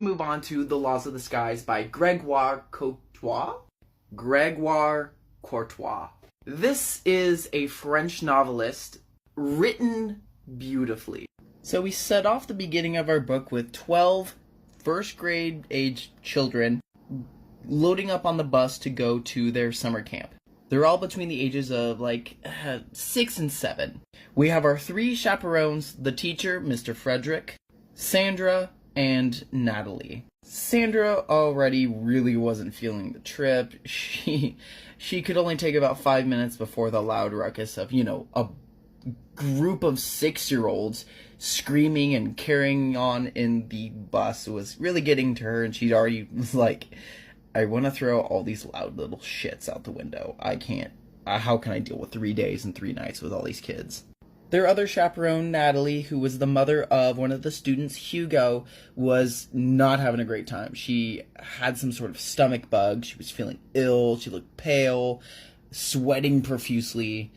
Move on to The Laws of the Skies by Gregoire Courtois. Gregoire Courtois. This is a French novelist written beautifully. So we set off the beginning of our book with 12 first grade age children loading up on the bus to go to their summer camp. They're all between the ages of 6 and 7. We have our 3 chaperones, the teacher, Mr. Frederick, Sandra, and Natalie. Sandra already really wasn't feeling the trip. She could only take about 5 minutes before the loud ruckus of, a group of 6-year-olds screaming and carrying on in the bus was really getting to her, and she'd already was like, I want to throw all these loud little shits out the window. I can't. How can I deal with 3 days and 3 nights with all these kids? Their other chaperone, Natalie, who was the mother of one of the students, Hugo, was not having a great time. She had some sort of stomach bug. She was feeling ill. She looked pale, sweating profusely.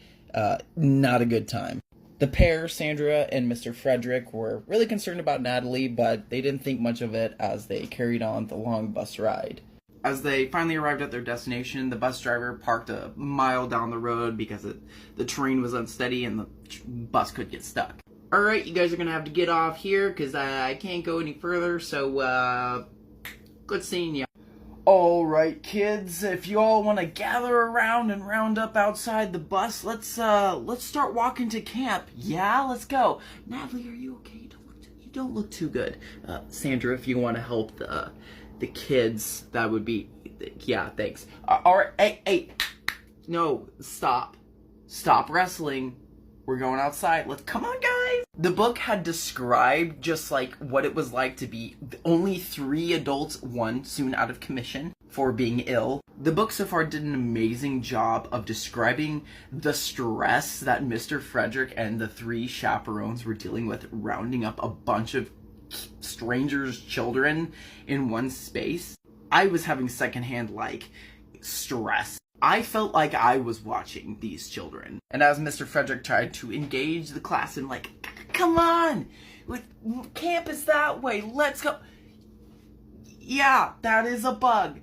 Not a good time. The pair, Sandra and Mr. Frederick, were really concerned about Natalie, but they didn't think much of it as they carried on the long bus ride. As they finally arrived at their destination, the bus driver parked a mile down the road because the terrain was unsteady and the bus could get stuck. Alright, you guys are going to have to get off here because I can't go any further, so good seeing you. Alright, kids, if you all want to gather around and round up outside the bus, let's start walking to camp. Yeah, let's go. Natalie, are you okay? You don't look too good. Sandra, if you want to help the kids, that would be, yeah, thanks. Alright, hey, no, stop wrestling. We're going outside. Come on, guys. The book had described just what it was like to be only 3 adults, 1 soon out of commission for being ill. The book so far did an amazing job of describing the stress that Mr. Frederick and the 3 chaperones were dealing with, rounding up a bunch of strangers' children in one space. I was having secondhand stress. I felt like I was watching these children. And as Mr. Frederick tried to engage the class in come on, camp is that way, let's go. Yeah, that is a bug.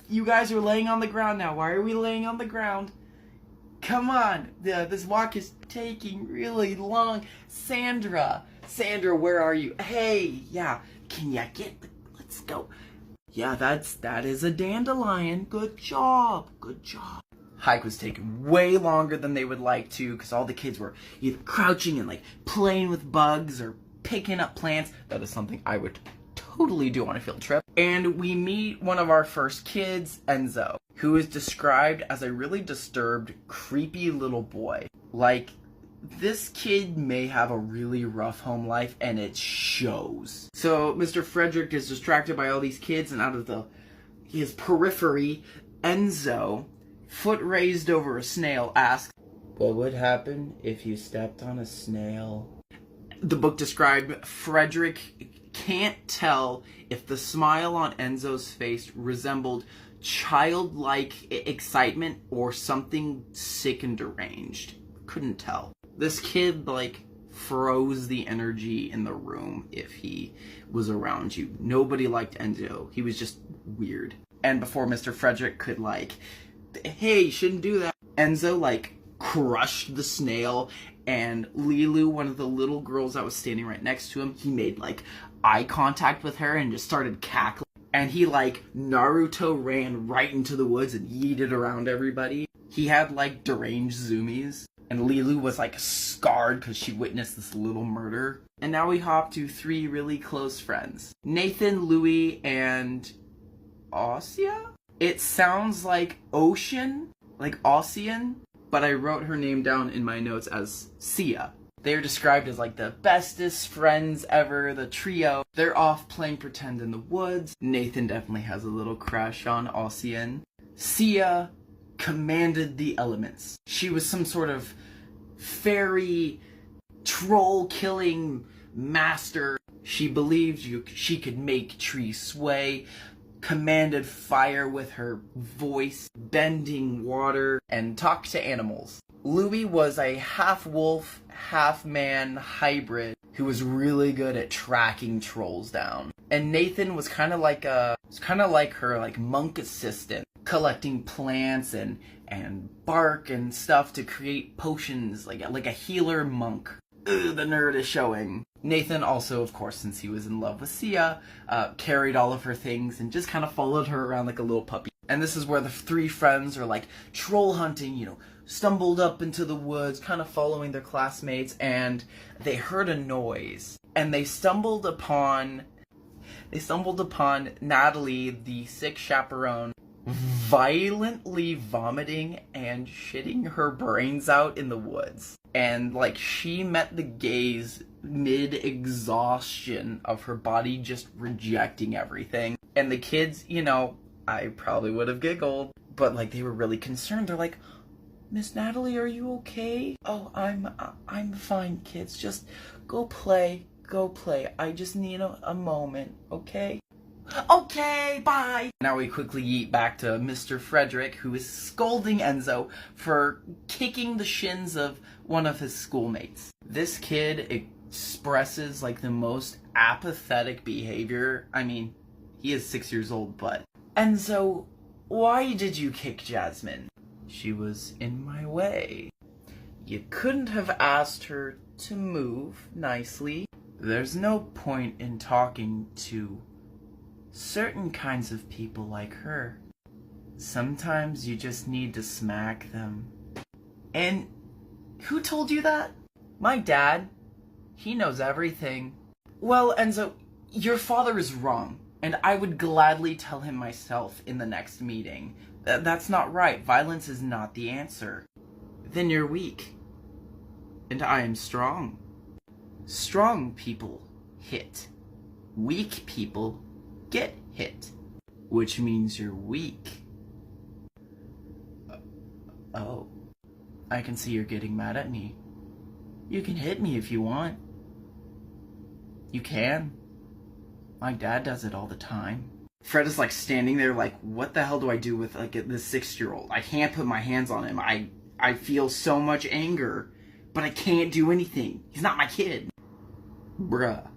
You guys are laying on the ground now. Why are we laying on the ground? Come on, this walk is taking really long. Sandra, where are you? Hey, yeah, can ya let's go. Yeah, that is a dandelion. Good job. Hike was taking way longer than they would like to because all the kids were either crouching and playing with bugs or picking up plants. That is something I would totally do on a field trip. And we meet one of our first kids, Enzo, who is described as a really disturbed, creepy little boy. This kid may have a really rough home life, and it shows. So Mr. Frederick is distracted by all these kids, and out of his periphery, Enzo, foot raised over a snail, asks, "What would happen if you stepped on a snail?" The book described Frederick can't tell if the smile on Enzo's face resembled childlike excitement or something sick and deranged. Couldn't tell. This kid, froze the energy in the room if he was around you. Nobody liked Enzo. He was just weird. And before Mr. Frederick could, hey, you shouldn't do that, Enzo, crushed the snail, and Lilu, one of the little girls that was standing right next to him, he made, eye contact with her and just started cackling. And he, Naruto ran right into the woods and yeeted around everybody. He had, deranged zoomies. And Lilu was scarred because she witnessed this little murder. And now we hop to 3 really close friends. Nathan, Louis, and Ossia? It sounds like ocean, Ocean, but I wrote her name down in my notes as Sia. They are described as the bestest friends ever, the trio. They're off playing pretend in the woods. Nathan definitely has a little crush on Ocean. Sia commanded the elements. She was some sort of fairy troll-killing master. She believed she could make trees sway, commanded fire with her voice, bending water, and talked to animals. Louis was a half-wolf, half-man hybrid who was really good at tracking trolls down. And Nathan was kind of like her like monk assistant, collecting plants and bark and stuff to create potions, like a healer monk. Ugh, the nerd is showing. Nathan also, of course, since he was in love with Sia, carried all of her things and just kind of followed her around like a little puppy. And this is where the three friends are like troll hunting, you know, stumbled up into the woods, kind of following their classmates, and they heard a noise. And they stumbled upon Natalie, the sick chaperone, violently vomiting and shitting her brains out in the woods. And like she met the gaze mid-exhaustion of her body just rejecting everything. And the kids, you know, I probably would have giggled, but like they were really concerned. They're like, "Miss Natalie, are you okay?" "Oh, I'm fine, kids. Just go play. Go play. I just need a moment, okay?" "Okay, bye." Now we quickly yeet back to Mr. Frederick, who is scolding Enzo for kicking the shins of one of his schoolmates. This kid expresses like the most apathetic behavior. I mean, he is 6 years old, but... "Enzo, why did you kick Jasmine?" "She was in my way." "You couldn't have asked her to move nicely." "There's no point in talking to certain kinds of people like her. Sometimes you just need to smack them." "And who told you that?" "My dad. He knows everything." "Well, Enzo, your father is wrong, and I would gladly tell him myself in the next meeting. That's not right. Violence is not the answer." "Then you're weak, and I am strong. Strong people hit. Weak people get hit, which means you're weak." Oh, I can see you're getting mad at me. You can hit me if you want. You can. My dad does it all the time. Fred is like standing there like, what the hell do I do with like this 6-year-old? I can't put my hands on him. I feel so much anger, but I can't do anything. He's not my kid. Bruh.